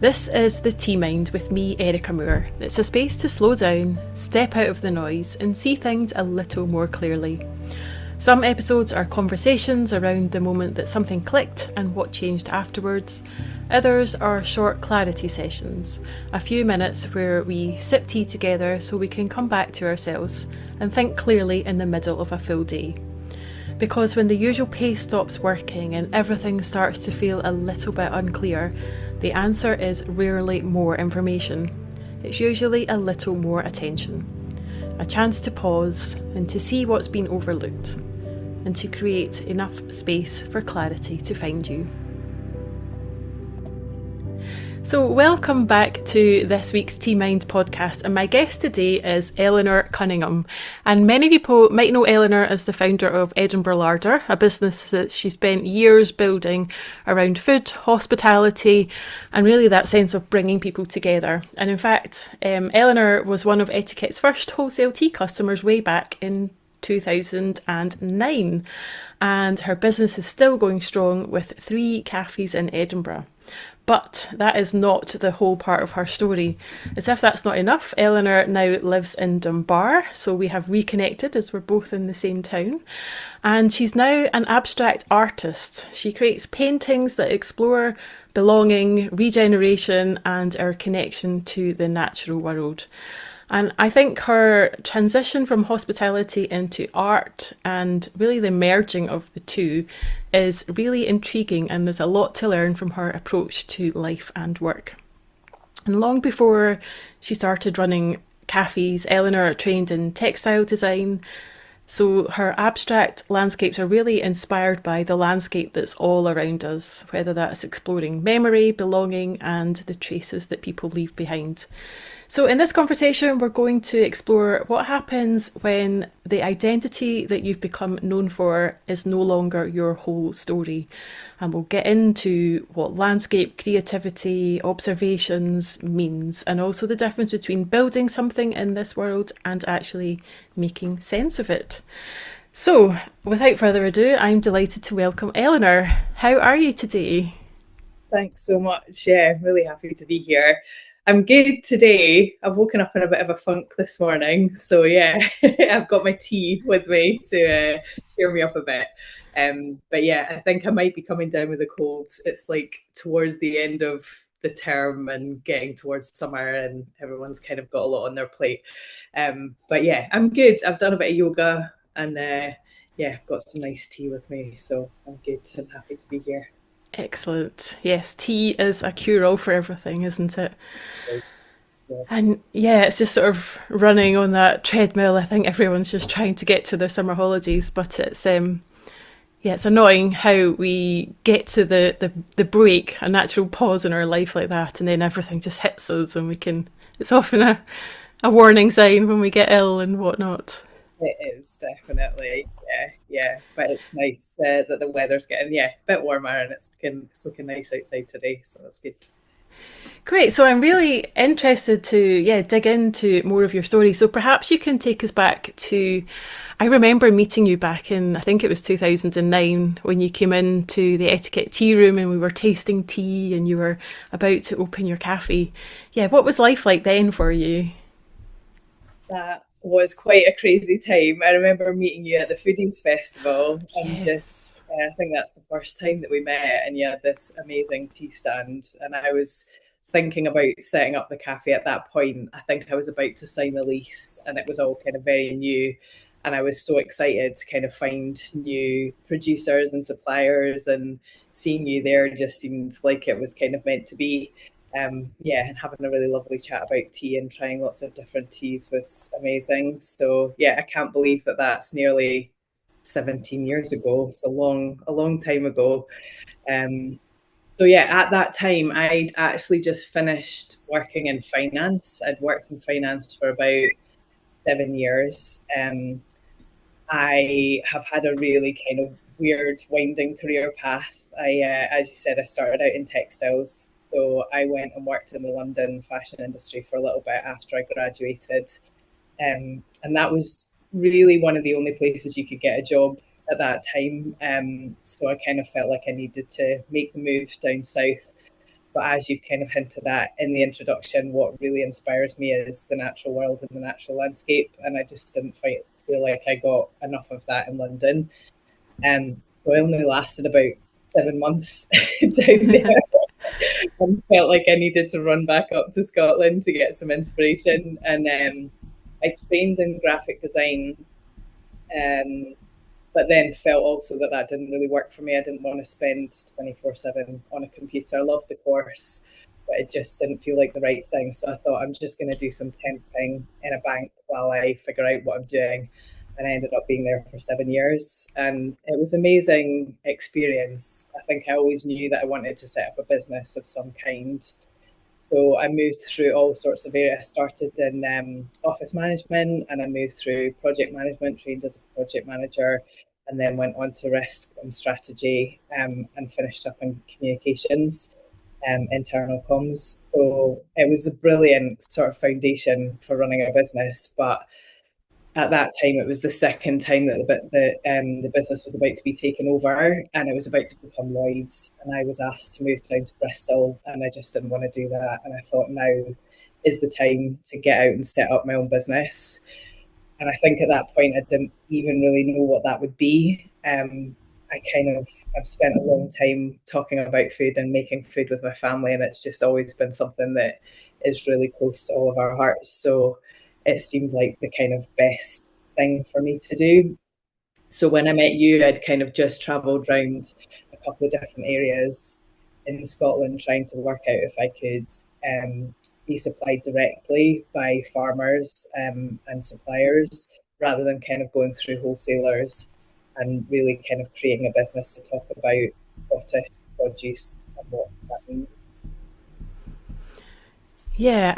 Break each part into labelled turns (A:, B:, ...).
A: This is The Tea Mind with me, Erica Moore. It's a space to slow down, step out of the noise, and see things a little more clearly. Some episodes are conversations around the moment that something clicked and what changed afterwards. Others are short clarity sessions, a few minutes where we sip tea together so we can come back to ourselves and think clearly in the middle of a full day. Because when the usual pace stops working and everything starts to feel a little bit unclear, the answer is rarely more information. It's usually a little more attention. A chance to pause and to see what's been overlooked, and to create enough space for clarity to find you. So welcome back to this week's Tea Mind podcast, and my guest today is Eleanor Cunningham. And many people might know Eleanor as the founder of Edinburgh Larder, a business that she spent years building around food, hospitality, and really that sense of bringing people together. And in fact, Eleanor was one of Etiquette's first wholesale tea customers way back in 2009, and her business is still going strong with 3 cafes in Edinburgh. But that is not the whole part of her story. As if that's not enough, Eleanor now lives in Dunbar, so we have reconnected as we're both in the same town. And she's now an abstract artist. She creates paintings that explore belonging, regeneration, and our connection to the natural world. And I think her transition from hospitality into art and really the merging of the two is really intriguing, and there's a lot to learn from her approach to life and work. And long before she started running cafes, Eleanor trained in textile design. So her abstract landscapes are really inspired by the landscape that's all around us, whether that's exploring memory, belonging, and the traces that people leave behind. So in this conversation, we're going to explore what happens when the identity that you've become known for is no longer your whole story. And we'll get into what landscape, creativity, observations means, and also the difference between building something in this world and actually making sense of it. So without further ado, I'm delighted to welcome Eleanor. How are you today?
B: Thanks so much. Yeah, I'm really happy to be here. I'm good today. I've woken up in a bit of a funk this morning. So yeah, I've got my tea with me to cheer me up a bit. But yeah, I think I might be coming down with a cold. It's like towards the end of the term and getting towards summer, and everyone's kind of got a lot on their plate. But yeah, I'm good. I've done a bit of yoga and yeah, got some nice tea with me. So I'm good and happy to be here.
A: Excellent. Yes, tea is a cure-all for everything, isn't it?
B: Yeah.
A: And yeah, it's just sort of running on that treadmill. I think everyone's just trying to get to their summer holidays, but it's annoying how we get to the break, a natural pause in our life like that, and then everything just hits us, and it's often a warning sign when we get ill and whatnot.
B: It is definitely, yeah. But it's nice that the weather's getting a bit warmer, and it's looking nice outside today, so that's good.
A: Great. So I'm really interested to dig into more of your story. So perhaps you can take us back to, I remember meeting you back in, I think it was 2009, when you came into the Etiquette tea room and we were tasting tea and you were about to open your cafe. Yeah, what was life like then for you?
B: That was quite a crazy time. I remember meeting you at the Foodies Festival, and
A: Yes.
B: just I think that's the first time that we met. And you had this amazing tea stand, and I was thinking about setting up the cafe at that point. I think I was about to sign the lease, and it was all kind of very new. And I was so excited to kind of find new producers and suppliers, and seeing you there just seemed like it was kind of meant to be. Yeah, and having a really lovely chat about tea and trying lots of different teas was amazing. So yeah, I can't believe that that's nearly 17 years ago. It's a long time ago. Um, so yeah, at that time, I'd actually just finished working in finance. I'd worked in finance for about 7 years. I have had a really kind of weird, winding career path. As you said, I started out in textiles. So I went and worked in the London fashion industry for a little bit after I graduated. And that was really one of the only places you could get a job at that time. So I kind of felt like I needed to make the move down south. But as you've kind of hinted at in the introduction, what really inspires me is the natural world and the natural landscape. And I just didn't feel like I got enough of that in London. So I only lasted about 7 months down there and felt like I needed to run back up to Scotland to get some inspiration. And I trained in graphic design, um, but then felt also that that didn't really work for me. I didn't want to spend 24/7 on a computer. I loved the course, but it just didn't feel like the right thing. So I thought I'm just going to do some temping in a bank while I figure out what I'm doing. And I ended up being there for 7 years, and it was an amazing experience. I think I always knew that I wanted to set up a business of some kind. So I moved through all sorts of areas. I started in office management, and I moved through project management, trained as a project manager, and then went on to risk and strategy, and finished up in communications, internal comms. So it was a brilliant sort of foundation for running a business. But at that time, it was the second time that the business was about to be taken over, and it was about to become Lloyd's. And I was asked to move down to Bristol, and I just didn't want to do that. And I thought now is the time to get out and set up my own business. And I think at that point, I didn't even really know what that would be. I've spent a long time talking about food and making food with my family, and it's just always been something that is really close to all of our hearts. So it seemed like the kind of best thing for me to do. So when I met you, I'd kind of just travelled around a couple of different areas in Scotland trying to work out if I could be supplied directly by farmers and suppliers rather than kind of going through wholesalers, and really kind of creating a business to talk about Scottish produce and what that means.
A: Yeah,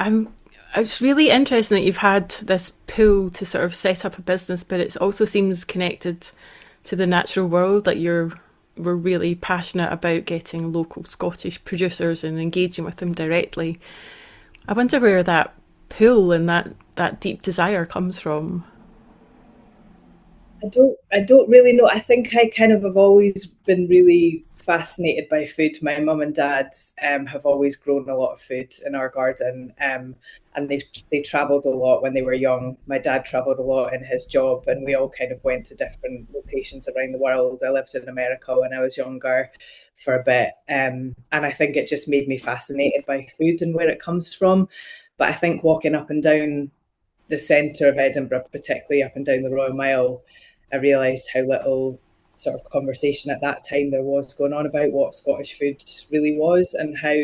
A: It's really interesting that you've had this pull to sort of set up a business, but it also seems connected to the natural world. Like we're really passionate about getting local Scottish producers and engaging with them directly. I wonder where that pull and that deep desire comes from.
B: I don't really know. I think I kind of have always been really fascinated by food. My mum and dad have always grown a lot of food in our garden, and they travelled a lot when they were young. My dad travelled a lot in his job, and we all kind of went to different locations around the world. I lived in America when I was younger for a bit, and I think it just made me fascinated by food and where it comes from. But I think walking up and down the centre of Edinburgh, particularly up and down the Royal Mile, I realised how little sort of conversation at that time there was going on about what Scottish food really was and how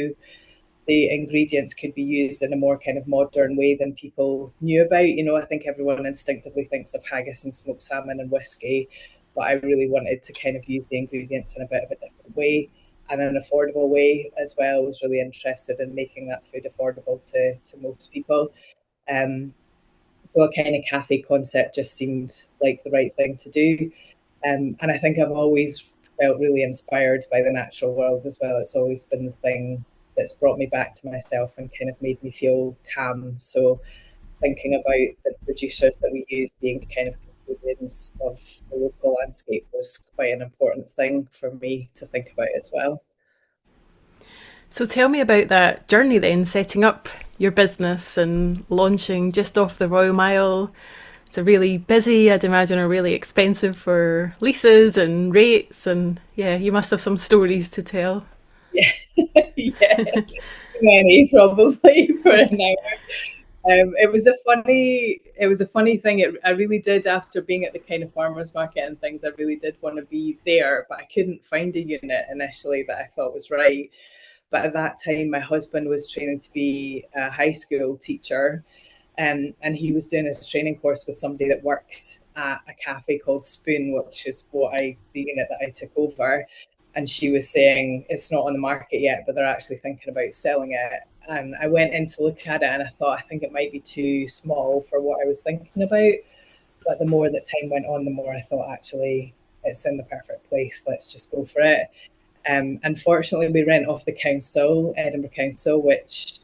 B: the ingredients could be used in a more kind of modern way than people knew about. I think everyone instinctively thinks of haggis and smoked salmon and whiskey, but I really wanted to kind of use the ingredients in a bit of a different way and an affordable way as well. I was really interested in making that food affordable to most people. Um, so a kind of cafe concept just seemed like the right thing to do. And I think I've always felt really inspired by the natural world as well. It's always been the thing that's brought me back to myself and kind of made me feel calm. So thinking about the producers that we use being kind of custodians of the local landscape was quite an important thing for me to think about as well.
A: So tell me about that journey then, setting up your business and launching just off the Royal Mile. It's a really busy, I'd imagine, are really expensive for leases and rates, and yeah, you must have some stories to tell.
B: Yeah, yeah, many probably for an hour. It was a funny thing. I really did, after being at the kind of farmers market and things, I really did want to be there, but I couldn't find a unit initially that I thought was right. But at that time, my husband was training to be a high school teacher, and he was doing his training course with somebody that worked at a cafe called Spoon, which is the unit that I took over. And she was saying it's not on the market yet, but they're actually thinking about selling it. And I went in to look at it, and I thought I think it might be too small for what I was thinking about. But the more that time went on, the more I thought actually it's in the perfect place. Let's just go for it. Unfortunately, we rent off the council, Edinburgh Council, which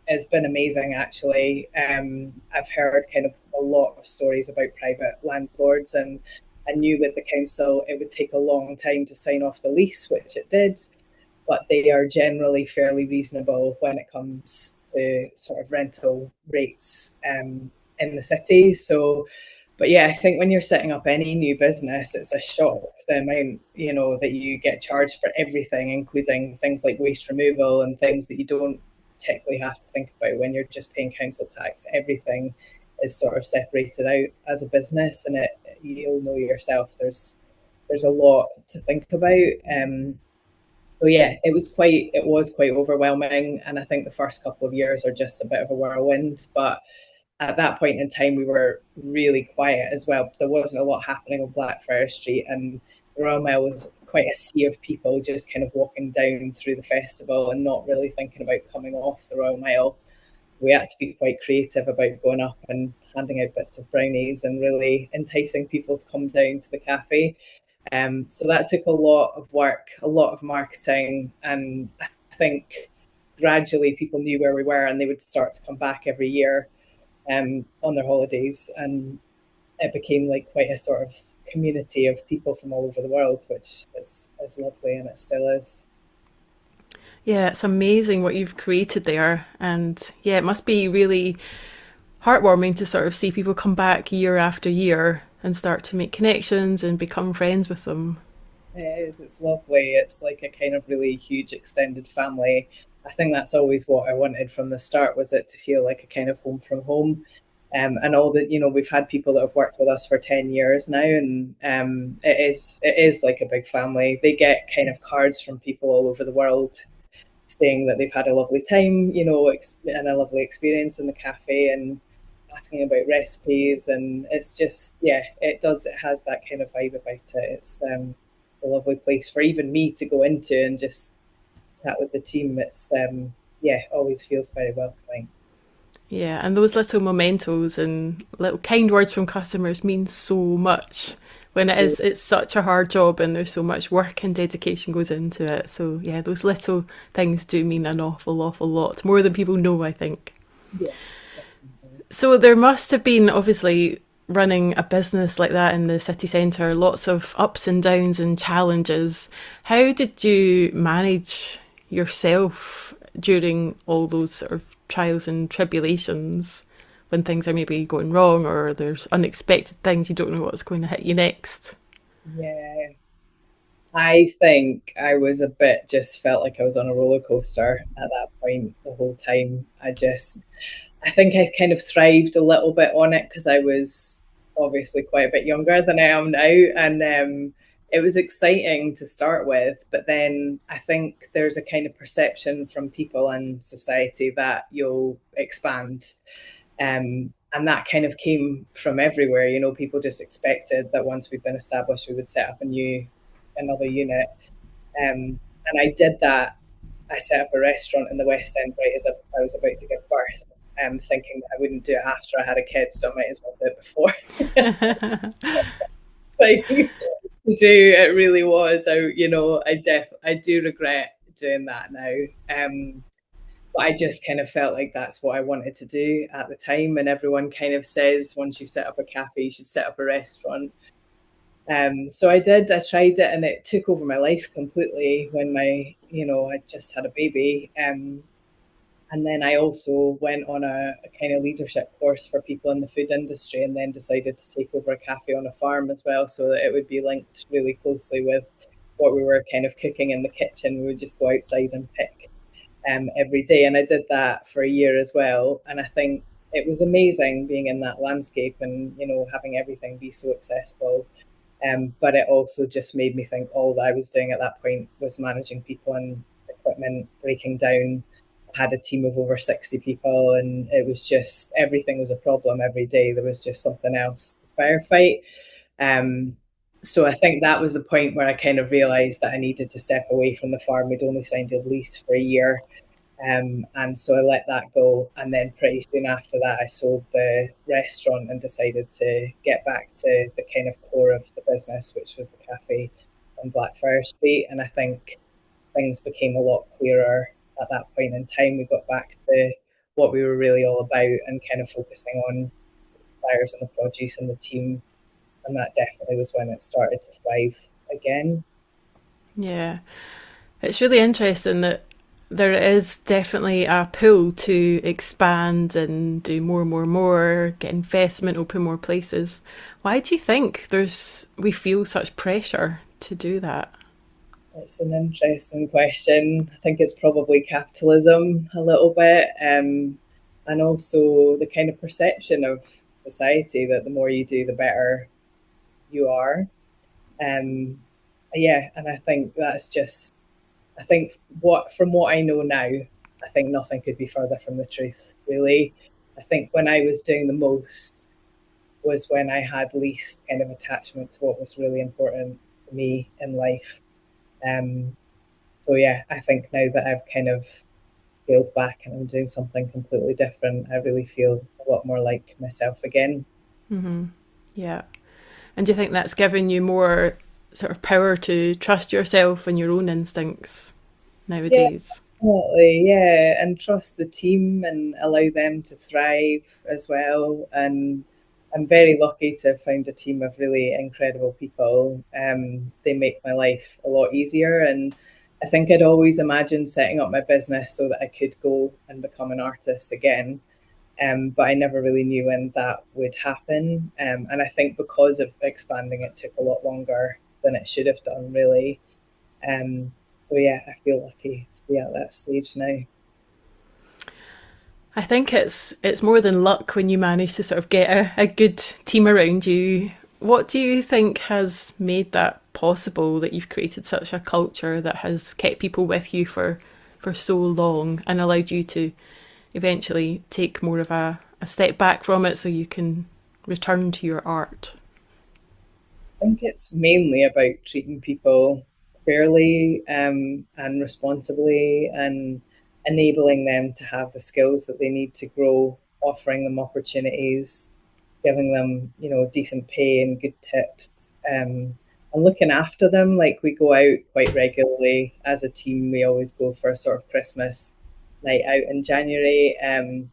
B: has been amazing actually. I've heard kind of a lot of stories about private landlords, and I knew with the council it would take a long time to sign off the lease, which it did. but they are generally fairly reasonable when it comes to sort of rental rates in the city. So, but yeah, I think when you're setting up any new business, it's a shock the amount, that you get charged for everything, including things like waste removal and things that you don't particularly have to think about when you're just paying council tax. Everything is sort of separated out as a business, and you'll know yourself. There's a lot to think about. So yeah, it was quite overwhelming, and I think the first couple of years are just a bit of a whirlwind. But at that point in time, we were really quiet as well. There wasn't a lot happening on Blackfriars Street, and the Royal Mile was quite a sea of people just kind of walking down through the festival and not really thinking about coming off the Royal Mile. We had to be quite creative about going up and handing out bits of brownies and really enticing people to come down to the cafe. So that took a lot of work, a lot of marketing, and I think gradually people knew where we were and they would start to come back every year on their holidays, and it became like quite a sort of community of people from all over the world, which is lovely, and it still is.
A: Yeah, it's amazing what you've created there. And yeah, it must be really heartwarming to sort of see people come back year after year and start to make connections and become friends with them.
B: It is. It's lovely. It's like a kind of really huge extended family. I think that's always what I wanted from the start, was it to feel like a kind of home from home. And all that, we've had people that have worked with us for 10 years now, and it is like a big family. They get kind of cards from people all over the world saying that they've had a lovely time, and a lovely experience in the cafe, and asking about recipes. And it's just, yeah, it has that kind of vibe about it. It's a lovely place for even me to go into and just chat with the team. It's, yeah, always feels very welcoming.
A: Yeah, and those little mementos and little kind words from customers mean so much when it's such a hard job and there's so much work and dedication goes into it. So yeah, those little things do mean an awful, awful lot. More than people know, I think.
B: Yeah, definitely.
A: So there must have been obviously running a business like that in the city centre, lots of ups and downs and challenges. How did you manage yourself during all those sort of trials and tribulations when things are maybe going wrong or there's unexpected things you don't know what's going to hit you next?
B: Yeah, I think I was a bit, just felt like I was on a roller coaster at that point the whole time. I think I kind of thrived a little bit on it because I was obviously quite a bit younger than I am now. And it was exciting to start with. But then I think there's a kind of perception from people and society that you'll expand. And that kind of came from everywhere. People just expected that once we'd been established, we would set up another unit. And I did that. I set up a restaurant in the West End right as I was about to give birth, thinking that I wouldn't do it after I had a kid, so I might as well do it before. Like, to do it really was. I do regret doing that now. But I just kind of felt like that's what I wanted to do at the time. And everyone kind of says once you set up a cafe, you should set up a restaurant. So I did. I tried it, and it took over my life completely when I just had a baby. And then I also went on a kind of leadership course for people in the food industry, and then decided to take over a cafe on a farm as well, so that it would be linked really closely with what we were kind of cooking in the kitchen. We would just go outside and pick every day. And I did that for a year as well. And I think it was amazing being in that landscape and, having everything be so accessible. But it also just made me think all that I was doing at that point was managing people and equipment breaking down. I had a team of over 60 people, and it was just everything was a problem every day. There was just something else to firefight. Um, so I think that was the point where I kind of realised that I needed to step away from the farm. We'd only signed a lease for a year, and so I let that go. And then pretty soon after that, I sold the restaurant and decided to get back to the kind of core of the business, which was the cafe on Blackfriars Street. And I think things became a lot clearer at that point in time. We got back to what we were really all about, and kind of focusing on the suppliers and the produce and the team. And that definitely was when it started to thrive again.
A: Yeah. It's really interesting that there is definitely a pull to expand and do more and more and more, get investment, open more places. Why do you think we feel such pressure to do that?
B: It's an interesting question. I think it's probably capitalism a little bit, and also the kind of perception of society that the more you do, the better you are. Um, yeah, and I think that's just, I think what from what I know now, I think nothing could be further from the truth, really. I think when I was doing the most was when I had least kind of attachment to what was really important to me in life. Um, so yeah, I think now that I've kind of scaled back and I'm doing something completely different, I really feel a lot more like myself again.
A: Yeah. And do you think that's given you more sort of power to trust yourself and your own instincts
B: Yeah,
A: nowadays?
B: definitely. Yeah, and trust the team and allow them to thrive as well. And I'm very lucky to have found a team of really incredible people. They make my life a lot easier. And I think I'd always imagined setting up my business so that I could go and become an artist again. But I never really knew when that would happen. And I think because of expanding, it took a lot longer than it should have done, really. So yeah, I feel lucky to be at that stage now.
A: I think it's more than luck when you manage to sort of get a good team around you. What do you think has made that possible, that you've created such a culture that has kept people with you for so long and allowed you to eventually take more of a step back from it so you can return to your art?
B: I think it's mainly about treating people fairly and responsibly and enabling them to have the skills that they need to grow, offering them opportunities, giving them, decent pay and good tips, and looking after them. Like we go out quite regularly as a team. We always go for a sort of Christmas night out in January, and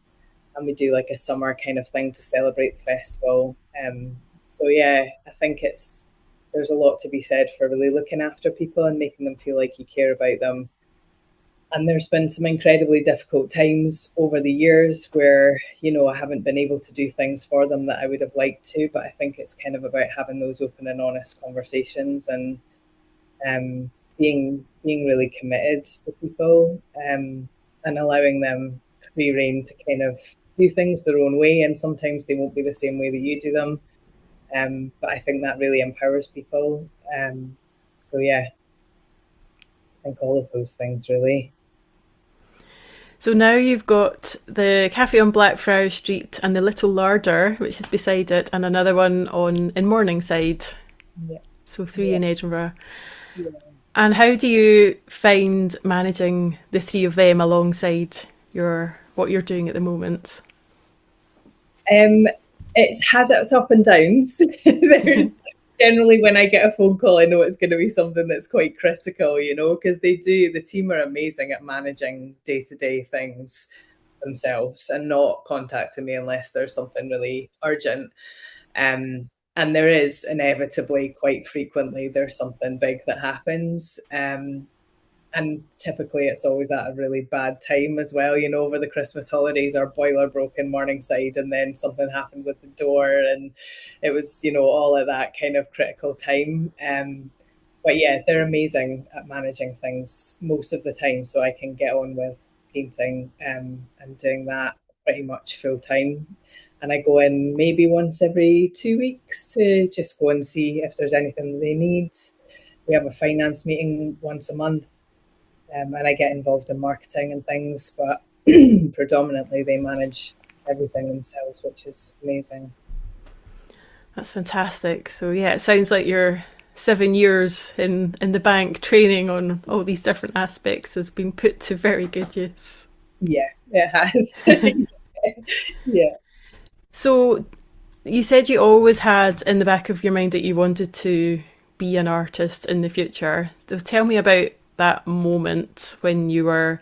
B: we do like a summer kind of thing to celebrate the festival. So yeah, I think it's there's a lot to be said for really looking after people and making them feel like you care about them. And there's been some incredibly difficult times over the years where, I haven't been able to do things for them that I would have liked to. But I think it's kind of about having those open and honest conversations and being really committed to people, and allowing them free reign to kind of do things their own way. And sometimes they won't be the same way that you do them. But I think that really empowers people. So yeah, I think all of those things really.
A: So now you've got the cafe on Blackfriars Street and the Little Larder, which is beside it, and another one on in Morningside.
B: Yeah,
A: So three
B: yeah,
A: in Edinburgh.
B: yeah.
A: And how do you find managing the three of them alongside your what you're doing at the moment?
B: Um, it has its up and downs. There's generally when I get a phone call, I know it's going to be something that's quite critical, because the team are amazing at managing day to day things themselves and not contacting me unless there's something really urgent. And there is inevitably quite frequently there's something big that happens. And typically it's always at a really bad time as well. Over the Christmas holidays, our boiler broke in Morningside, and then something happened with the door, and it was, all at that kind of critical time. But yeah, they're amazing at managing things most of the time, so I can get on with painting, and doing that pretty much full time. And I go in maybe once every 2 weeks to just go and see if there's anything they need. We have a finance meeting once a month, and I get involved in marketing and things, but predominantly they manage everything themselves, which is amazing.
A: That's fantastic. So yeah, it sounds like your 7 years in the bank training on all these different aspects has been put to very good use.
B: Yeah, it has. Yeah.
A: So you said you always had in the back of your mind that you wanted to be an artist in the future. So tell me about that moment when you'd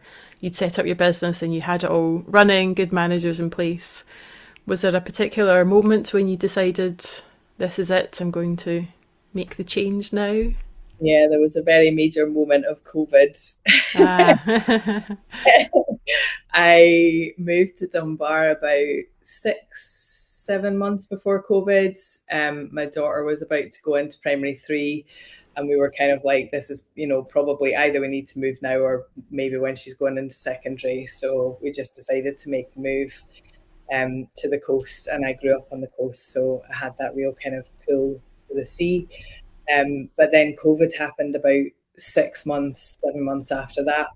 A: set up your business and you had it all running, good managers in place. Was there a particular moment when you decided this is it, I'm going to make the change now?
B: Yeah, there was a very major moment of COVID.
A: Ah.
B: I moved to Dunbar about 6, 7 months before COVID. My daughter was about to go into primary three, and we were kind of like, this is, probably either we need to move now or maybe when she's going into secondary. So we just decided to make the move to the coast, and I grew up on the coast, so I had that real kind of pull to the sea. But then COVID happened about 6 months, 7 months after that.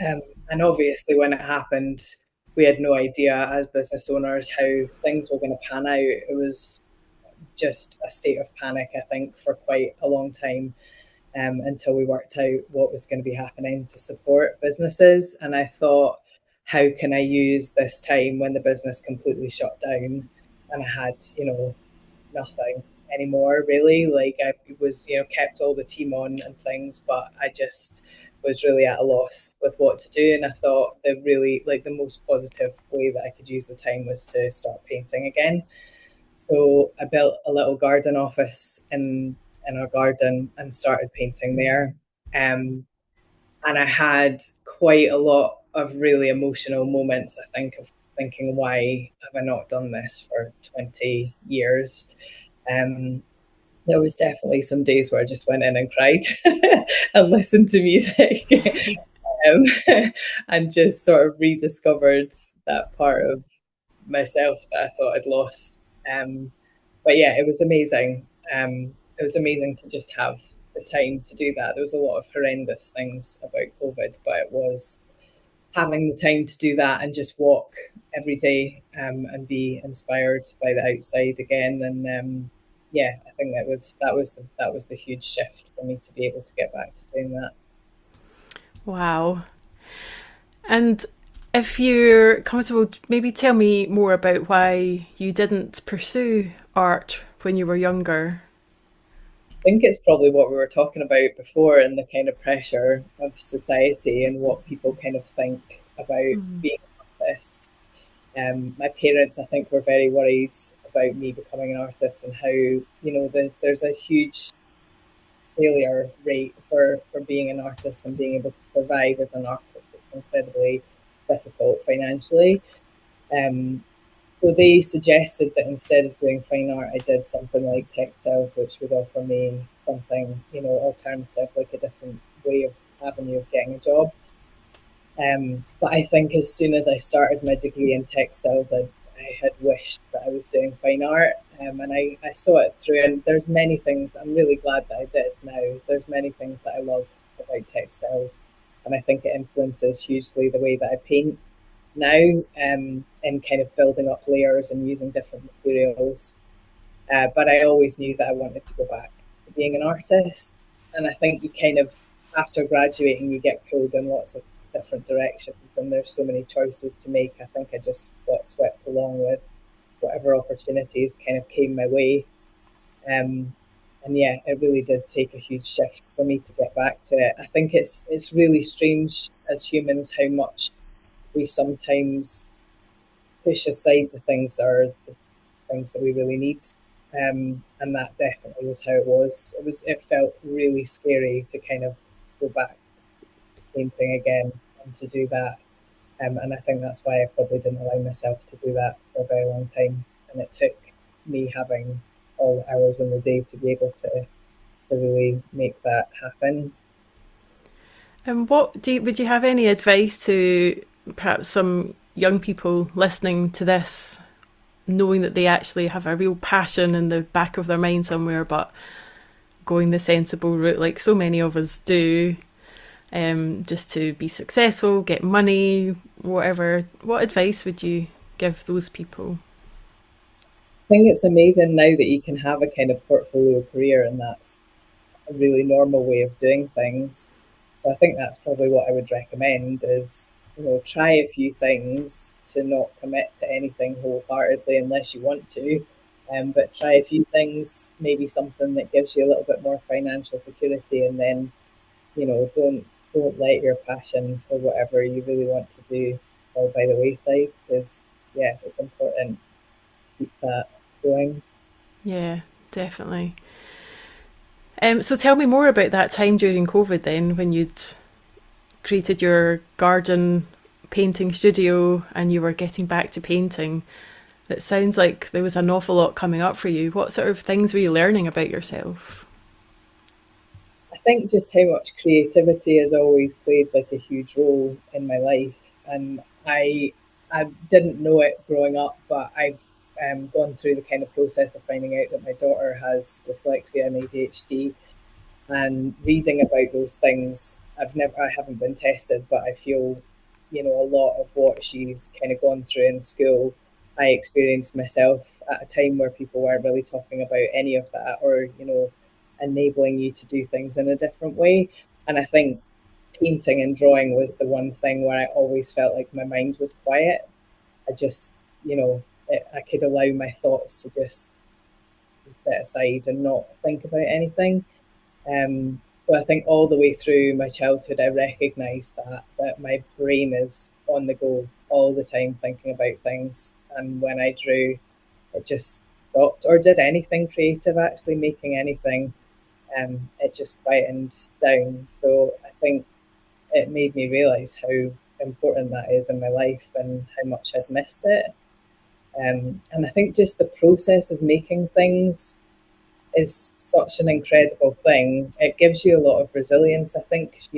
B: Um, and obviously, when it happened, we had no idea as business owners how things were going to pan out. It was just a state of panic, I think, for quite a long time, until we worked out what was going to be happening to support businesses. And I thought, how can I use this time when the business completely shut down and I had, nothing anymore really. Like I was, kept all the team on and things, but I just was really at a loss with what to do. And I thought the really like the most positive way that I could use the time was to start painting again. So I built a little garden office in our garden and started painting there. And I had quite a lot of really emotional moments, I think, of thinking, why have I not done this for 20 years? Um, there was definitely some days where I just went in and cried and listened to music, and just sort of rediscovered that part of myself that I thought I'd lost. But yeah, it was amazing. It was amazing to just have the time to do that. There was a lot of horrendous things about COVID, but it was having the time to do that and just walk every day, and be inspired by the outside again. And yeah, I think that was the huge shift for me to be able to get back to doing that.
A: Wow. And if you're comfortable, maybe tell me more about why you didn't pursue art when you were younger.
B: I think it's probably what we were talking about before, and the kind of pressure of society and what people kind of think about
A: Mm.
B: being an artist. My parents, I think, were very worried about me becoming an artist and how, there's a huge failure rate for being an artist and being able to survive as an artist. It's incredibly difficult financially. Um, so they suggested that instead of doing fine art, I did something like textiles, which would offer me something, alternative, like a different way of avenue of getting a job. But I think as soon as I started my degree in textiles, I had wished that I was doing fine art. And I saw it through, and there's many things I'm really glad that I did now. There's many things that I love about textiles, and I think it influences hugely the way that I paint now, and kind of building up layers and using different materials. But I always knew that I wanted to go back to being an artist. And I think you kind of, after graduating, you get pulled in lots of different directions, and there's so many choices to make. I think I just got swept along with whatever opportunities kind of came my way. Um, and yeah, it really did take a huge shift for me to get back to it. I think it's really strange as humans how much we sometimes push aside the things that are the things that we really need. And that definitely was how it was. It felt really scary to kind of go back painting again and to do that. And I think that's why I probably didn't allow myself to do that for a very long time. And it took me having all the hours in the day to be able to really make that happen.
A: And would you have any advice to perhaps some young people listening to this, knowing that they actually have a real passion in the back of their mind somewhere, but going the sensible route like so many of us do, just to be successful, get money, whatever? What advice would you give those people?
B: I think it's amazing now that you can have a kind of portfolio career, and that's a really normal way of doing things. So I think that's probably what I would recommend is, try a few things to not commit to anything wholeheartedly unless you want to. But try a few things, maybe something that gives you a little bit more financial security, and then, don't let your passion for whatever you really want to do fall by the wayside, because yeah, it's important to keep that going.
A: Yeah, definitely. So tell me more about that time during COVID then, when you'd created your garden painting studio and you were getting back to painting. It sounds like there was an awful lot coming up for you. What sort of things were you learning about yourself?
B: I think just how much creativity has always played like a huge role in my life, and I didn't know it growing up, but I've gone through the kind of process of finding out that my daughter has dyslexia and ADHD, and reading about those things. I haven't been tested, but I feel, a lot of what she's kind of gone through in school, I experienced myself at a time where people weren't really talking about any of that, or enabling you to do things in a different way. And I think painting and drawing was the one thing where I always felt like my mind was quiet. I just, I could allow my thoughts to just set aside and not think about anything. So I think all the way through my childhood, I recognised that my brain is on the go all the time, thinking about things. And when I drew, it just stopped, or did anything creative, actually making anything. It just quietened down. So I think it made me realise how important that is in my life and how much I'd missed it. And I think just the process of making things is such an incredible thing. It gives you a lot of resilience, I think, 'cause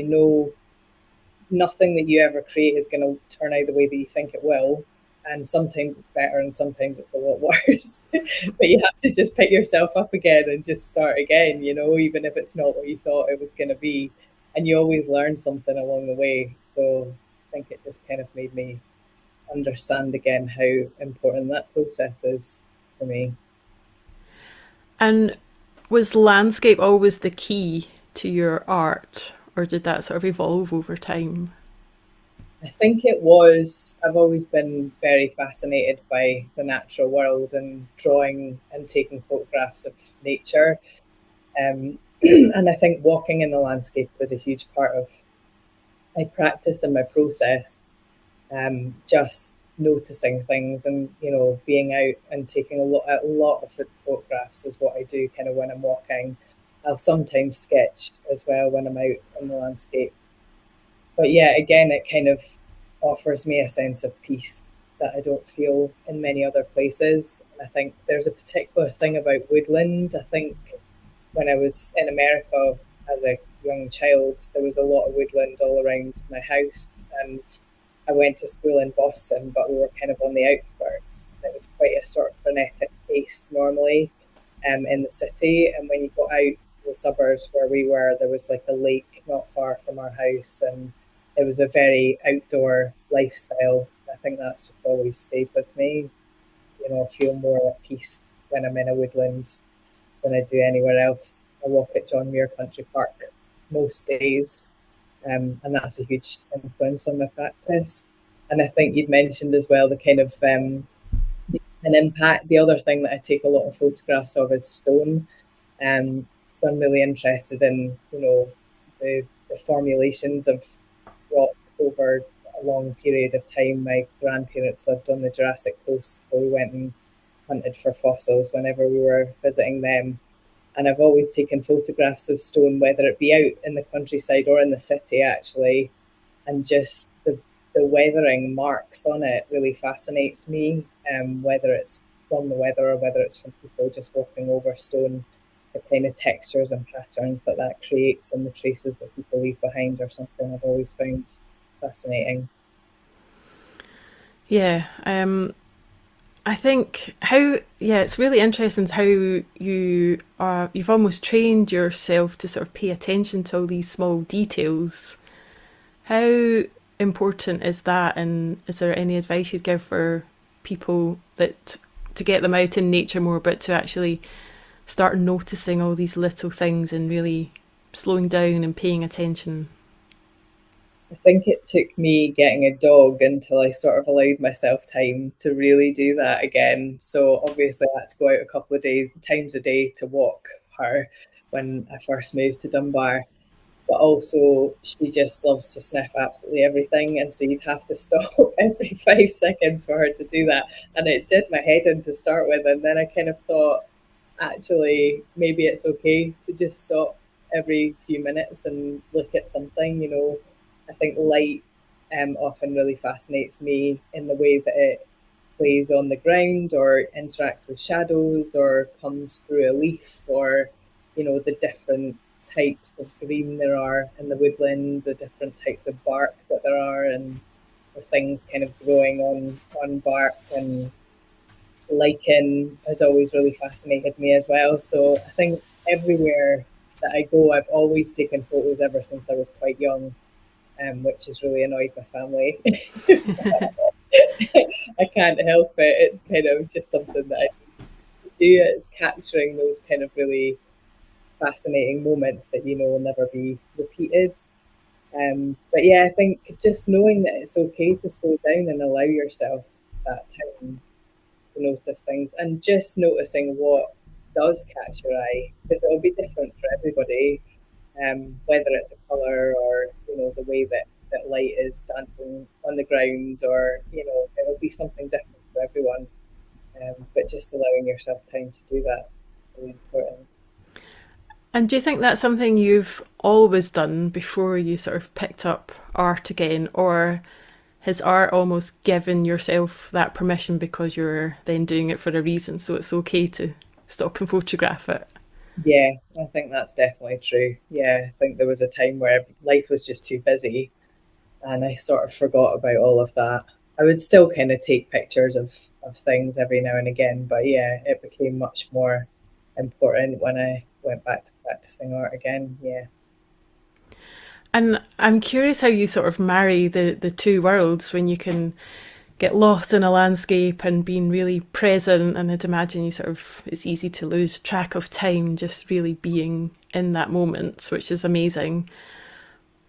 B: nothing that you ever create is going to turn out the way that you think it will. And sometimes it's better and sometimes it's a lot worse. But you have to just pick yourself up again and just start again, even if it's not what you thought it was going to be. And you always learn something along the way. So I think it just kind of made me understand again how important that process is for me.
A: And was landscape always the key to your art, or did that sort of evolve over time?
B: I think it was. I've always been very fascinated by the natural world and drawing and taking photographs of nature. And I think walking in the landscape was a huge part of my practice and my process. Just noticing things and being out and taking a lot of photographs is what I do kind of when I'm walking. I'll sometimes sketch as well when I'm out in the landscape. But yeah, again, it kind of offers me a sense of peace that I don't feel in many other places. I think there's a particular thing about woodland. I think when I was in America as a young child, there was a lot of woodland all around my house. And I went to school in Boston, but we were kind of on the outskirts. It was quite a sort of frenetic pace normally in the city. And when you got out to the suburbs where we were, there was like a lake not far from our house. And it was a very outdoor lifestyle. I think that's just always stayed with me. I feel more at peace when I'm in a woodland than I do anywhere else. I walk at John Muir Country Park most days, and that's a huge influence on my practice. And I think you'd mentioned as well the kind of an impact. The other thing that I take a lot of photographs of is stone. So I'm really interested in the formulations of rocks over a long period of time. My grandparents lived on the Jurassic Coast, so we went and hunted for fossils whenever we were visiting them. And I've always taken photographs of stone, whether it be out in the countryside or in the city, actually, and just the weathering marks on it really fascinates me. Whether it's from the weather or whether it's from people just walking over stone, the kind of textures and patterns that creates and the traces that people leave behind are something I've always found fascinating.
A: Yeah, I think it's really interesting how you've almost trained yourself to sort of pay attention to all these small details. How important is that, and is there any advice you'd give for people that to get them out in nature more, but to actually start noticing all these little things and really slowing down and paying attention?
B: I think it took me getting a dog until I sort of allowed myself time to really do that again. So obviously I had to go out a couple of times a day to walk her when I first moved to Dunbar. But also she just loves to sniff absolutely everything. And so you'd have to stop every 5 seconds for her to do that. And it did my head in to start with. And then I kind of thought, actually maybe it's okay to just stop every few minutes and look at something. I think light often really fascinates me in the way that it plays on the ground or interacts with shadows or comes through a leaf or the different types of green there are in the woodland, the different types of bark that there are, and the things kind of growing on bark, and lichen has always really fascinated me as well. So I think everywhere that I go, I've always taken photos ever since I was quite young, which has really annoyed my family. I can't help it. It's kind of just something that I do. It's capturing those kind of really fascinating moments that will never be repeated. But yeah, I think just knowing that it's okay to slow down and allow yourself that time to notice things, and just noticing what does catch your eye, because it'll be different for everybody, whether it's a colour or the way that light is dancing on the ground, or it'll be something different for everyone. But just allowing yourself time to do that is really important.
A: And do you think that's something you've always done before you sort of picked up art again, or has art almost given yourself that permission because you're then doing it for a reason, so it's okay to stop and photograph it?
B: Yeah, I think that's definitely true. Yeah, I think there was a time where life was just too busy and I sort of forgot about all of that. I would still kind of take pictures of things every now and again, but yeah, it became much more important when I went back to practicing art again. Yeah.
A: And I'm curious how you sort of marry the two worlds when you can get lost in a landscape and being really present. And I'd imagine you sort of, it's easy to lose track of time just really being in that moment, which is amazing.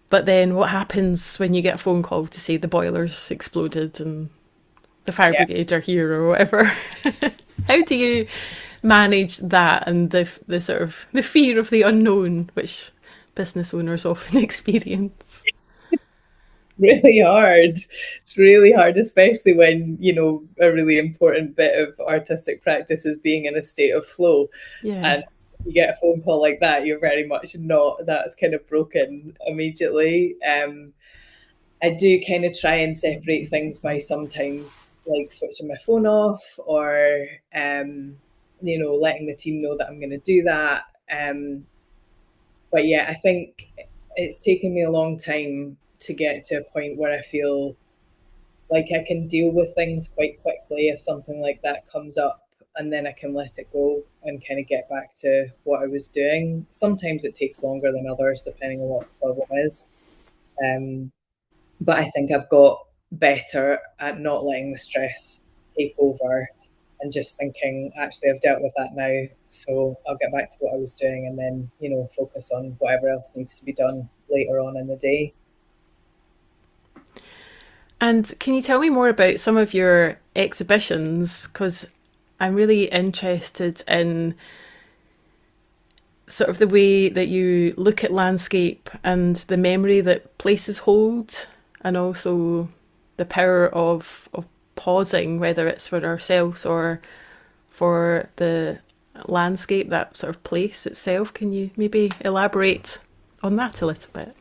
A: But then what happens when you get a phone call to say the boiler's exploded and the fire
B: Yeah.
A: brigade are here or whatever? How do you manage that and the sort of the fear of the unknown, which business owners often experience?
B: Really hard. It's really hard, especially when, a really important bit of artistic practice is being in a state of flow.
A: Yeah.
B: And you get a phone call like that, you're very much not. That's kind of broken immediately. I do kind of try and separate things by sometimes like switching my phone off, or letting the team know that I'm going to do that. But yeah, I think it's taken me a long time to get to a point where I feel like I can deal with things quite quickly if something like that comes up, and then I can let it go and kind of get back to what I was doing. Sometimes it takes longer than others, depending on what the problem is. Um, but I think I've got better at not letting the stress take over and just thinking, actually, I've dealt with that now, so I'll get back to what I was doing, and then focus on whatever else needs to be done later on in the day.
A: And can you tell me more about some of your exhibitions? Because I'm really interested in sort of the way that you look at landscape and the memory that places hold, and also the power of pausing, whether it's for ourselves or for the landscape, that sort of place itself. Can you maybe elaborate on that a little bit?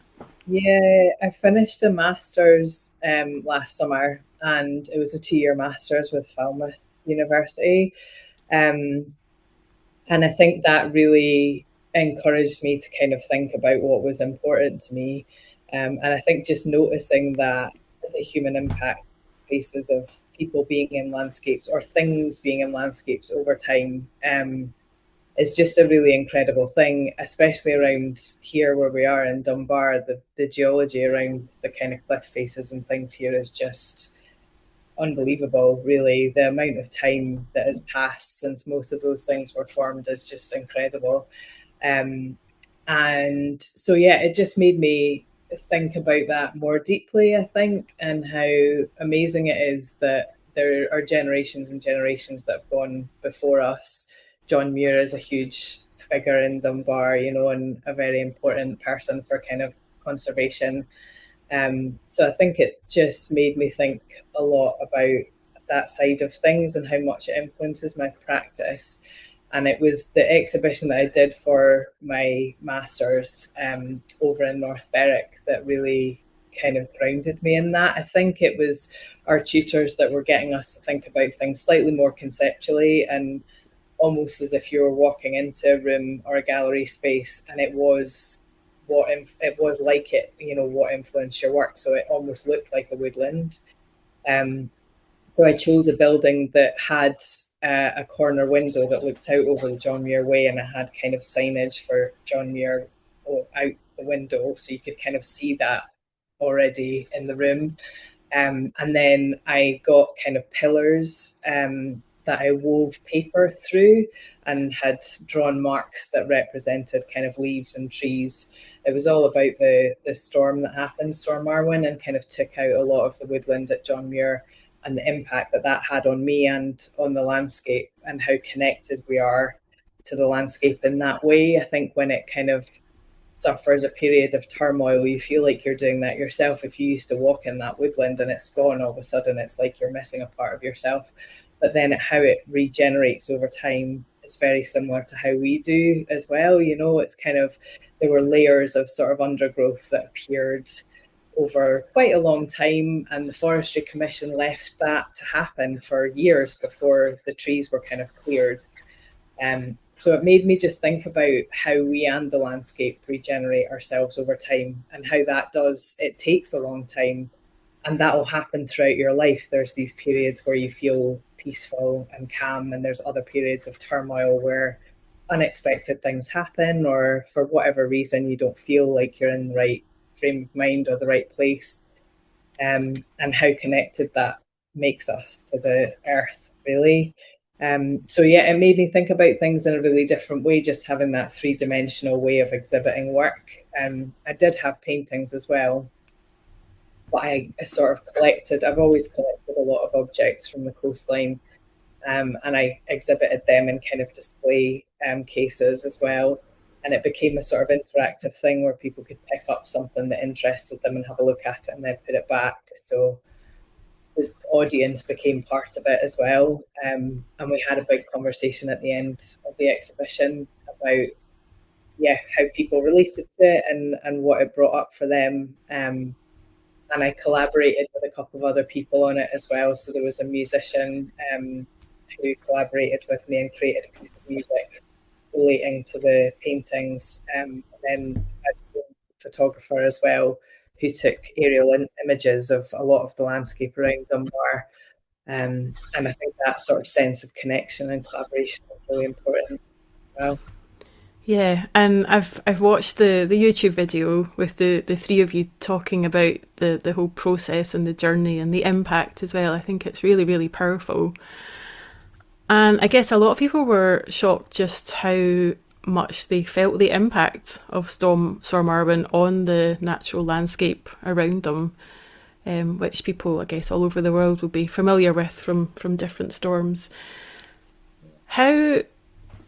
B: Yeah, I finished a master's last summer, and it was a 2-year master's with Falmouth University. Um, and I think that really encouraged me to kind of think about what was important to me. And I think just noticing that the human impact faces of people being in landscapes or things being in landscapes over time, is just a really incredible thing, especially around here where we are in Dunbar. The geology around the kind of cliff faces and things here is just unbelievable, really. The amount of time that has passed since most of those things were formed is just incredible. Um, and so, yeah, it just made me think about that more deeply, I think, and how amazing it is that there are generations and generations that have gone before us. John Muir is a huge figure in Dunbar, and a very important person for kind of conservation. So I think it just made me think a lot about that side of things and how much it influences my practice. And it was the exhibition that I did for my masters over in North Berwick that really kind of grounded me in that. I think it was our tutors that were getting us to think about things slightly more conceptually and almost as if you were walking into a room or a gallery space, and it was like it, what influenced your work. So it almost looked like a woodland. Um, so I chose a building that had a corner window that looked out over the John Muir Way, and it had kind of signage for John Muir out the window, so you could kind of see that already in the room. And then I got kind of pillars that I wove paper through and had drawn marks that represented kind of leaves and trees. It was all about the storm that happened, Storm Marwyn, and kind of took out a lot of the woodland at John Muir and the impact that that had on me and on the landscape and how connected we are to the landscape in that way. I think when it kind of suffers a period of turmoil, you feel like you're doing that yourself. If you used to walk in that woodland and it's gone, all of a sudden it's like you're missing a part of yourself. But then how it regenerates over time is very similar to how we do as well. It's kind of, there were layers of sort of undergrowth that appeared over quite a long time, and the Forestry Commission left that to happen for years before the trees were kind of cleared. So it made me just think about how we and the landscape regenerate ourselves over time, and how it takes a long time, and that will happen throughout your life. There's these periods where you feel peaceful and calm, and there's other periods of turmoil where unexpected things happen, or for whatever reason, you don't feel like you're in the right frame of mind or the right place. And how connected that makes us to the earth, really. So yeah, it made me think about things in a really different way, just having that three-dimensional way of exhibiting work. I did have paintings as well, but I sort of I've always collected a lot of objects from the coastline, and I exhibited them in kind of display cases as well. And it became a sort of interactive thing where people could pick up something that interested them and have a look at it and then put it back. So the audience became part of it as well. And we had a big conversation at the end of the exhibition about, yeah, how people related to it and what it brought up for them. And I collaborated with a couple of other people on it as well. So there was a musician who collaborated with me and created a piece of music relating to the paintings. And then a photographer as well, who took aerial images of a lot of the landscape around Dunbar. And I think that sort of sense of connection and collaboration is really important as well.
A: Yeah, and I've watched the YouTube video with the three of you talking about the whole process and the journey and the impact as well. I think it's really, really powerful. And I guess a lot of people were shocked just how much they felt the impact of Storm Arwen on the natural landscape around them, which people, I guess, all over the world will be familiar with from different storms. How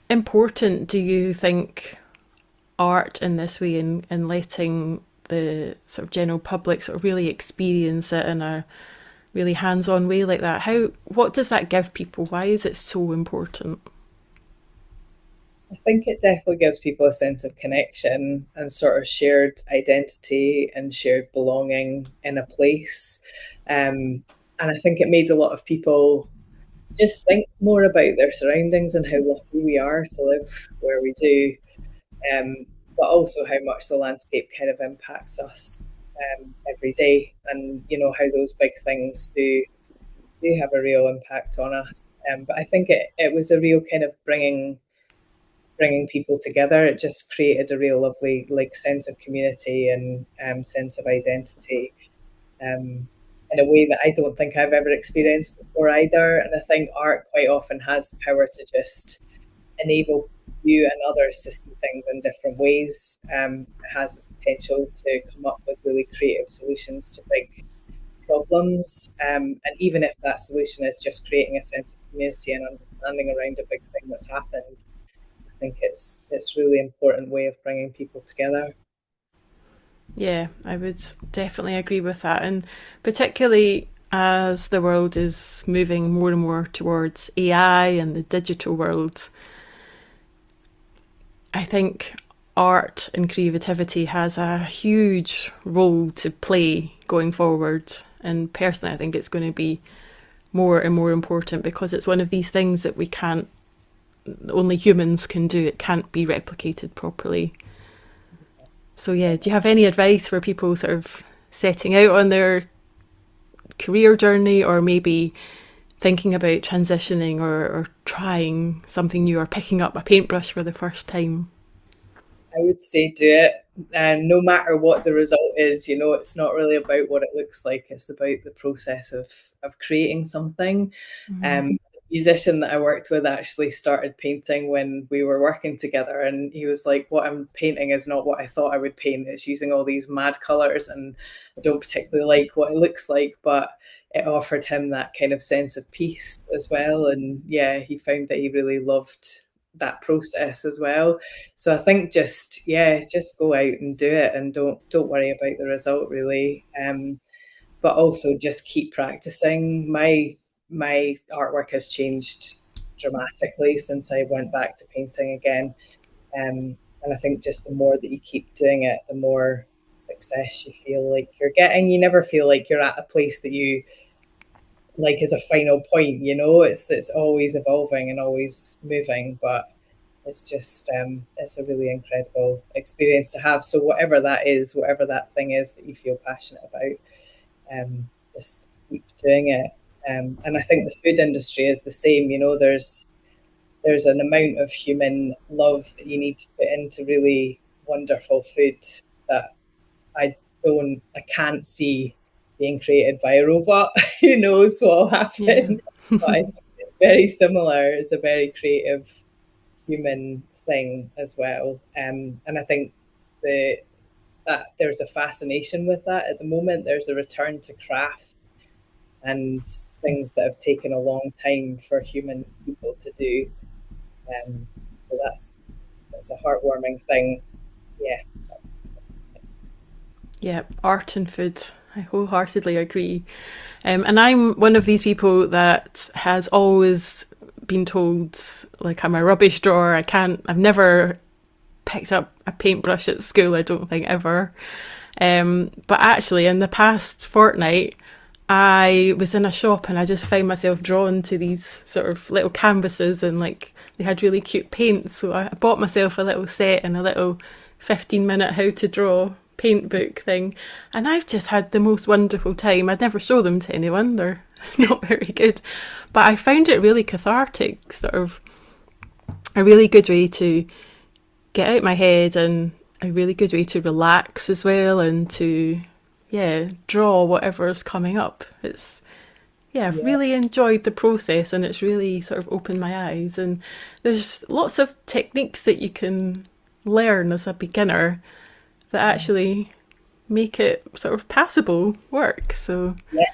A: important do you think art in this way, in letting the sort of general public sort of really experience it in a really hands-on way like that? What does that give people? Why is it so important?
B: I think it definitely gives people a sense of connection and sort of shared identity and shared belonging in a place. And I think it made a lot of people just think more about their surroundings and how lucky we are to live where we do, but also how much the landscape kind of impacts us every day, and how those big things do have a real impact on us. But I think it was a real kind of bringing people together. It just created a real lovely sense of community and sense of identity, in a way that I don't think I've ever experienced before either. And I think art quite often has the power to just enable you and others to see things in different ways. It has the potential to come up with really creative solutions to big problems. And even if that solution is just creating a sense of community and understanding around a big thing that's happened, I think it's really important way of bringing people together.
A: Yeah, I would definitely agree with that. And particularly as the world is moving more and more towards AI and the digital world, I think art and creativity has a huge role to play going forward. And personally, I think it's going to be more and more important because it's one of these things that we can't, only humans can do. It can't be replicated properly. So, yeah, do you have any advice for people sort of setting out on their career journey or maybe thinking about transitioning or trying something new or picking up a paintbrush for the first time?
B: I would say do it, and no matter what the result is, it's not really about what it looks like. It's about the process of creating something. The musician that I worked with actually started painting when we were working together, and he was like, "What I'm painting is not what I thought I would paint. It's using all these mad colors, and I don't particularly like what it looks like, but." It offered him that kind of sense of peace as well. And yeah, he found that he really loved that process as well. So I think just go out and do it, and don't worry about the result really. But also just keep practicing. My artwork has changed dramatically since I went back to painting again. And I think just the more that you keep doing it, the more success you feel like you're getting. You never feel like you're at a place that you like as a final point. It's always evolving and always moving, but it's a really incredible experience to have. So whatever that is, whatever that thing is that you feel passionate about, just keep doing it. And I think the food industry is the same. There's an amount of human love that you need to put into really wonderful food that I can't see being created by a robot. Who knows what will
A: Yeah.
B: happen? But I think it's very similar. It's a very creative human thing as well. And I think the that there's a fascination with that at the moment. There's a return to craft and things that have taken a long time for human people to do. So that's a heartwarming thing. Yeah.
A: Yeah, art and food. I wholeheartedly agree. And I'm one of these people that has always been told, like, I'm a rubbish drawer. I've never picked up a paintbrush at school, I don't think ever. But actually, in the past fortnight, I was in a shop and I just found myself drawn to these sort of little canvases and like they had really cute paints. So I bought myself a little set and a little 15-minute how to draw paint book thing. And I've just had the most wonderful time. I'd never show them to anyone, they're not very good. But I found it really cathartic, sort of a really good way to get out my head and a really good way to relax as well and to draw whatever's coming up. I've
B: Yeah.
A: really enjoyed the process and it's really sort of opened my eyes. And there's lots of techniques that you can learn as a beginner that actually make it sort of passable work. So
B: Yeah.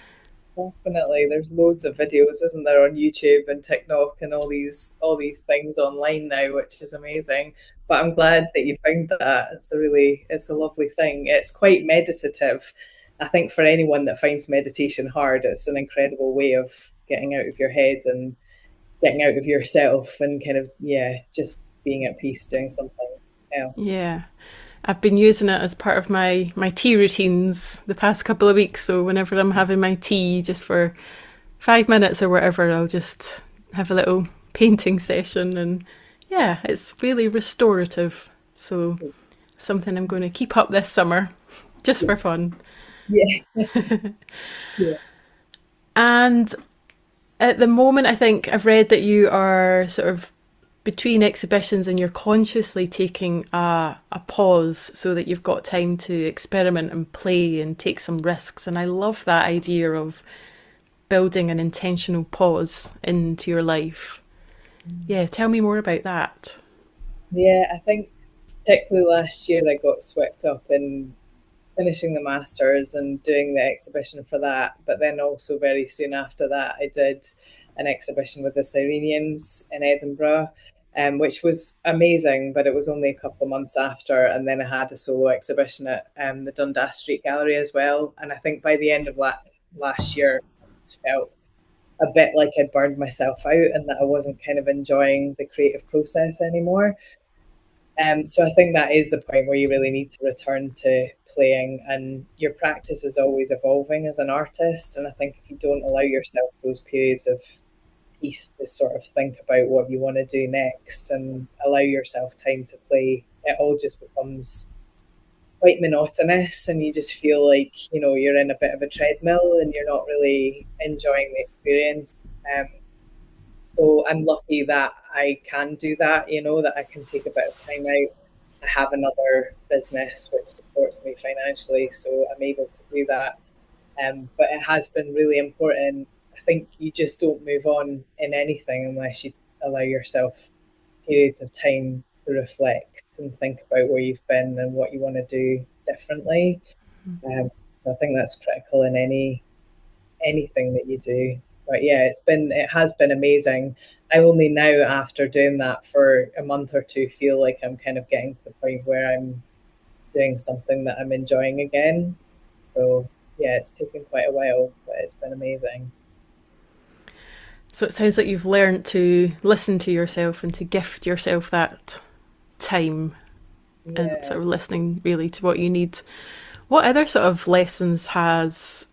B: Definitely. There's loads of videos, isn't there, on YouTube and TikTok and all these things online now, which is amazing. But I'm glad that you found that. It's a lovely thing. It's quite meditative. I think for anyone that finds meditation hard, it's an incredible way of getting out of your head and getting out of yourself and kind of, yeah, just being at peace doing something else.
A: yeah, I've been using it as part of my tea routines the past couple of weeks. So whenever I'm having my tea, just for 5 minutes or whatever, I'll just have a little painting session, and yeah, it's really restorative. So something I'm going to keep up this summer, just for
B: Yes.
A: fun.
B: Yeah. Yeah.
A: And at the moment, I think I've read that you are sort of between exhibitions and you're consciously taking a pause so that you've got time to experiment and play and take some risks. And I love that idea of building an intentional pause into your life. Yeah, tell me more about that.
B: Yeah, I think particularly last year I got swept up in finishing the masters and doing the exhibition for that. But then also very soon after that, I did an exhibition with the Cyrenians in Edinburgh, which was amazing. But it was only a couple of months after, and then I had a solo exhibition at the Dundas Street Gallery as well. And I think by the end of last year, I just felt a bit like I'd burned myself out and that I wasn't kind of enjoying the creative process anymore. So I think that is the point where you really need to return to playing, and your practice is always evolving as an artist. And I think if you don't allow yourself those periods of peace to sort of think about what you want to do next and allow yourself time to play, it all just becomes quite monotonous, and you just feel like you're in a bit of a treadmill and you're not really enjoying the experience. So I'm lucky that I can do that, that I can take a bit of time out. I have another business which supports me financially, so I'm able to do that. But it has been really important. I think you just don't move on in anything unless you allow yourself periods of time to reflect and think about where you've been and what you want to do differently. So I think that's critical in anything that you do. But yeah, it has been amazing. I only now, after doing that for a month or two, feel like I'm kind of getting to the point where I'm doing something that I'm enjoying again. So yeah, it's taken quite a while, but it's been amazing.
A: So it sounds like you've learned to listen to yourself and to gift yourself that time and
B: Yeah,
A: sort of listening really to what you need. What other sort of lessons has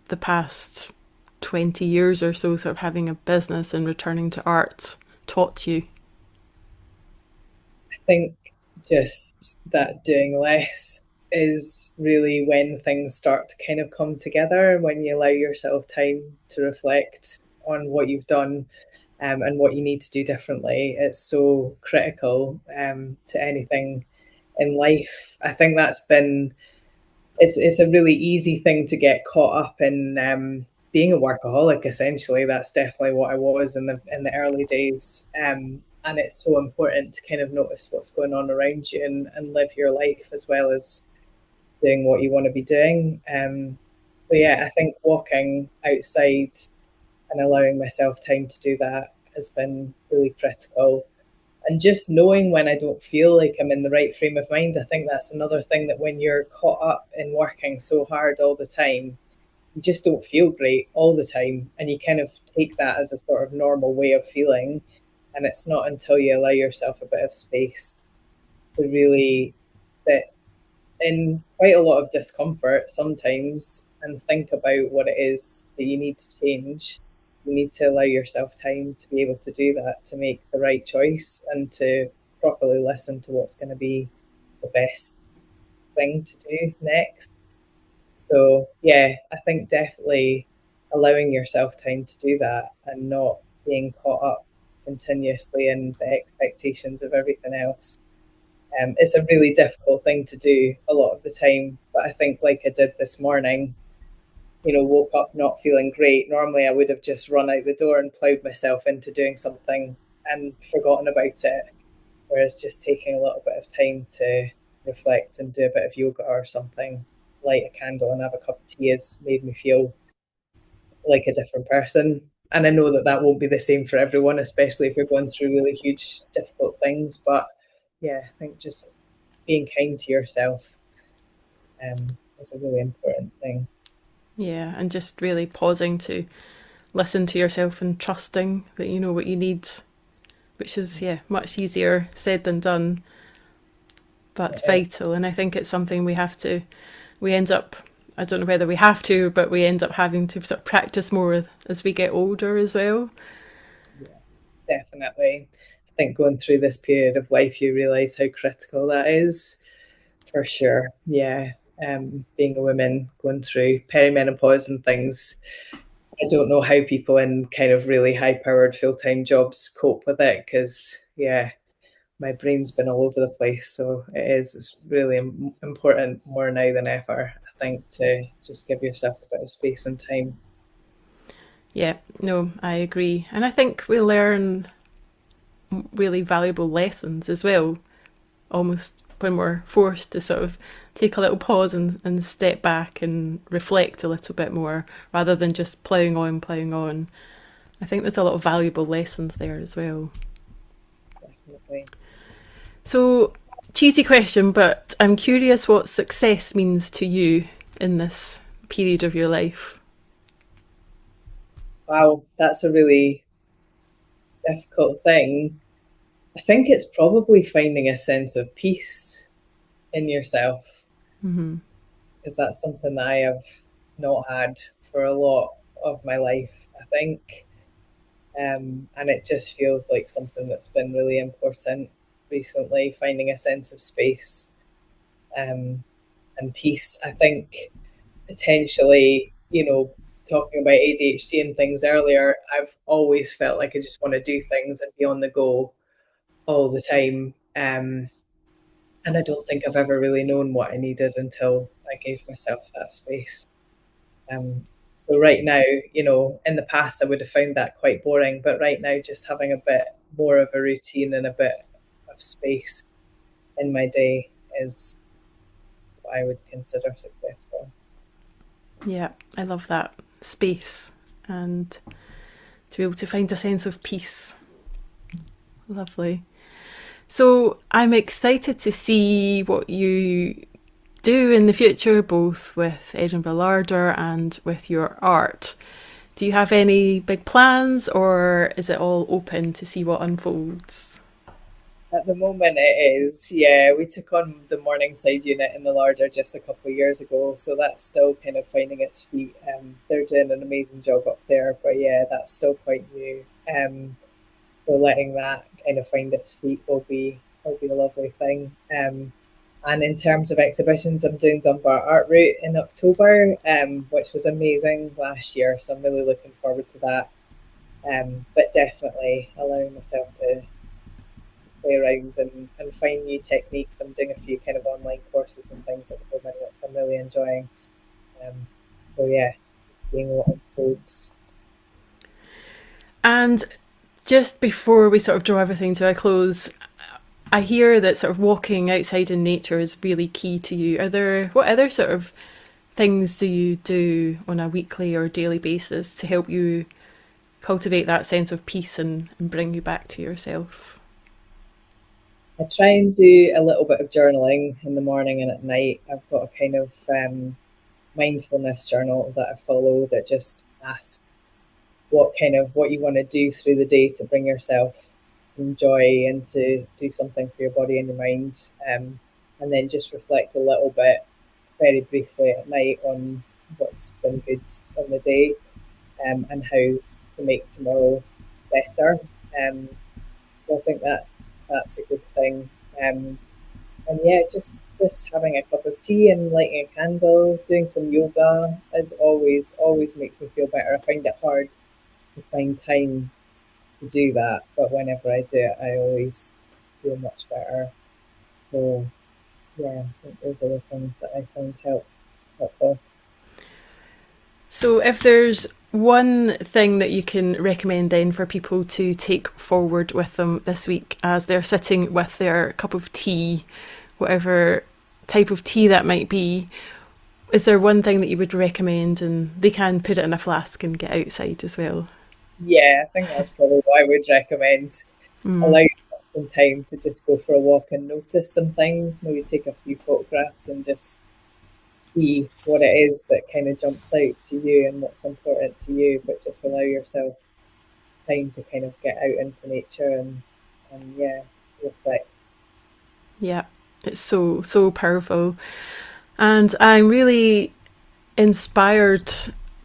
A: the past 20 years or so, sort of having a business and returning to art, taught you?
B: I think just that doing less is really when things start to kind of come together, when you allow yourself time to reflect on what you've done, and what you need to do differently. It's so critical, to anything in life. I think it's a really easy thing to get caught up in, being a workaholic. Essentially, that's definitely what I was in the early days. And it's so important to kind of notice what's going on around you and live your life as well as doing what you want to be doing. So yeah, I think walking outside and allowing myself time to do that has been really critical. And just knowing when I don't feel like I'm in the right frame of mind, I think that's another thing, that when you're caught up in working so hard all the time, you just don't feel great all the time. And you kind of take that as a sort of normal way of feeling. And it's not until you allow yourself a bit of space to really sit in quite a lot of discomfort sometimes and think about what it is that you need to change. You need to allow yourself time to be able to do that, to make the right choice and to properly listen to what's going to be the best thing to do next. So, yeah, I think definitely allowing yourself time to do that and not being caught up continuously in the expectations of everything else. It's a really difficult thing to do a lot of the time, but I think, like I did this morning, woke up not feeling great. Normally, I would have just run out the door and ploughed myself into doing something and forgotten about it. Whereas just taking a little bit of time to reflect and do a bit of yoga or something, light a candle and have a cup of tea, has made me feel like a different person. And I know that that won't be the same for everyone, especially if you're going through really huge, difficult things. But yeah, I think just being kind to yourself, is a really important thing.
A: Yeah, and just really pausing to listen to yourself and trusting that you know what you need, which is, yeah, much easier said than done, but
B: Yeah,
A: vital. And I think it's something we end up, I don't know whether we have to, but we end up having to sort of practice more as we get older as well.
B: yeah, definitely. I think going through this period of life, you realize how critical that is, for sure. Yeah. Being a woman going through perimenopause and things, I don't know how people in kind of really high powered full time jobs cope with it, because, yeah, my brain's been all over the place. So it's really important more now than ever, I think, to just give yourself a bit of space and time.
A: Yeah, no, I agree. And I think we learn really valuable lessons as well, almost when we're forced to sort of take a little pause and step back and reflect a little bit more rather than just ploughing on, ploughing on. I think there's a lot of valuable lessons there as well.
B: Definitely.
A: So, cheesy question, but I'm curious what success means to you in this period of your life.
B: Wow, that's a really difficult thing. I think it's probably finding a sense of peace in yourself, because that's something that I have not had for a lot of my life, I think. And it just feels like something that's been really important recently, finding a sense of space um, and peace. I think potentially, talking about ADHD and things earlier, I've always felt like I just want to do things and be on the go all the time. And I don't think I've ever really known what I needed until I gave myself that space. Um, so right now, in the past I would have found that quite boring, but right now just having a bit more of a routine and a bit of space in my day is what I would consider successful.
A: Yeah, I love that space and to be able to find a sense of peace. Lovely. So I'm excited to see what you do in the future, both with Edinburgh Larder and with your art. Do you have any big plans, or is it all open to see what unfolds?
B: At the moment, it is. Yeah, we took on the Morningside unit in the larder just a couple of years ago, so that's still kind of finding its feet. They're doing an amazing job up there, but yeah, that's still quite new. So letting that kind of find its feet will be a lovely thing. And in terms of exhibitions, I'm doing Dunbar Art Route in October, which was amazing last year. So I'm really looking forward to that. But definitely allowing myself to play around and find new techniques. I'm doing a few kind of online courses and things at the moment, which I'm really enjoying. Um, so yeah, seeing what unfolds.
A: And just before we sort of draw everything to a close, I hear that sort of walking outside in nature is really key to you. What other sort of things do you do on a weekly or daily basis to help you cultivate that sense of peace and bring you back to yourself?
B: I try and do a little bit of journaling in the morning and at night. I've got a kind of mindfulness journal that I follow that just asks what you want to do through the day to bring yourself some joy and to do something for your body and your mind, and then just reflect a little bit, very briefly at night, on what's been good on the day, and how to make tomorrow better. Um, so I think that's a good thing. And yeah, just having a cup of tea and lighting a candle, doing some yoga is always makes me feel better. I find it hard to find time to do that, but whenever I do it, I always feel much better. So yeah, I think those are the things that I find helpful.
A: So, if there's one thing that you can recommend then for people to take forward with them this week as they're sitting with their cup of tea, whatever type of tea that might be, is there one thing that you would recommend? And they can put it in a flask and get outside as well.
B: Yeah, I think that's probably what I would recommend. Allow yourself some time to just go for a walk and notice some things, maybe take a few photographs and just see what it is that kind of jumps out to you and what's important to you, but just allow yourself time to kind of get out into nature and yeah, reflect.
A: Yeah, it's so, so powerful. And I'm really inspired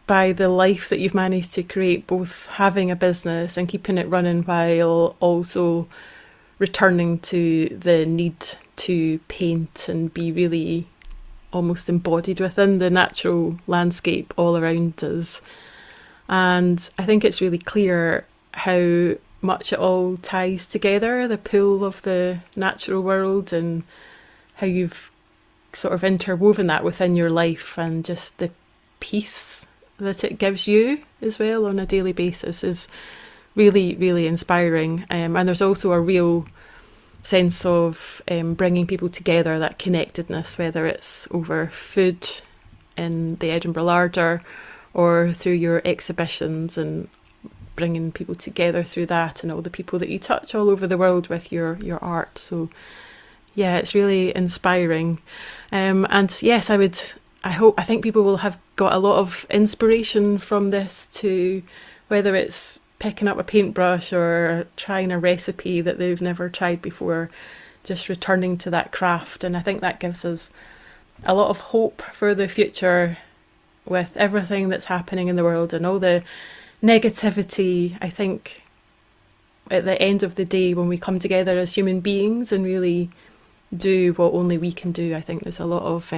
A: by the life that you've managed to create, both having a business and keeping it running while also returning to the need to paint and be really almost embodied within the natural landscape all around us. And I think it's really clear how much it all ties together, the pull of the natural world and how you've sort of interwoven that within your life, and just the peace that it gives you as well on a daily basis is really, really inspiring. And there's also a real sense of bringing people together, that connectedness, whether it's over food in the Edinburgh Larder or through your exhibitions, and bringing people together through that, and all the people that you touch all over the world with your art. So yeah, it's really inspiring. And yes, I think people will have got a lot of inspiration from this, to whether it's picking up a paintbrush or trying a recipe that they've never tried before, just returning to that craft. And I think that gives us a lot of hope for the future with everything that's happening in the world and all the negativity. I think at the end of the day, when we come together as human beings and really do what only we can do, I think there's a lot of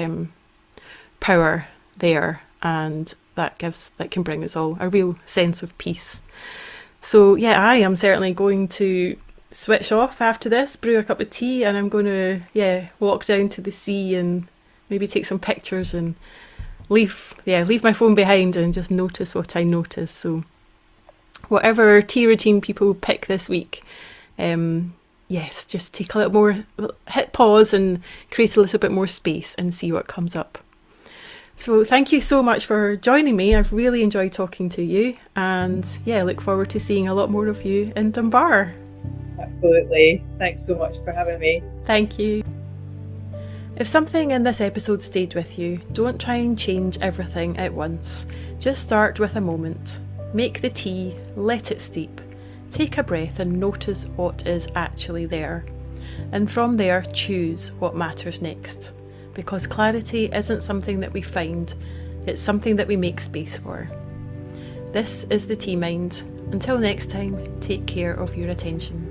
A: power there, and that can bring us all a real sense of peace. So yeah, I am certainly going to switch off after this, brew a cup of tea, and I'm going to walk down to the sea and maybe take some pictures and leave my phone behind and just notice what I notice. So whatever tea routine people pick this week, yes, just take a little more, hit pause and create a little bit more space and see what comes up. So thank you so much for joining me. I've really enjoyed talking to you, and look forward to seeing a lot more of you in Dunbar.
B: Absolutely. Thanks so much for having me.
A: Thank you. If something in this episode stayed with you, don't try and change everything at once. Just start with a moment. Make the tea, let it steep. Take a breath and notice what is actually there. And from there, choose what matters next. Because clarity isn't something that we find, it's something that we make space for. This is the Tea Mind. Until next time, take care of your attention.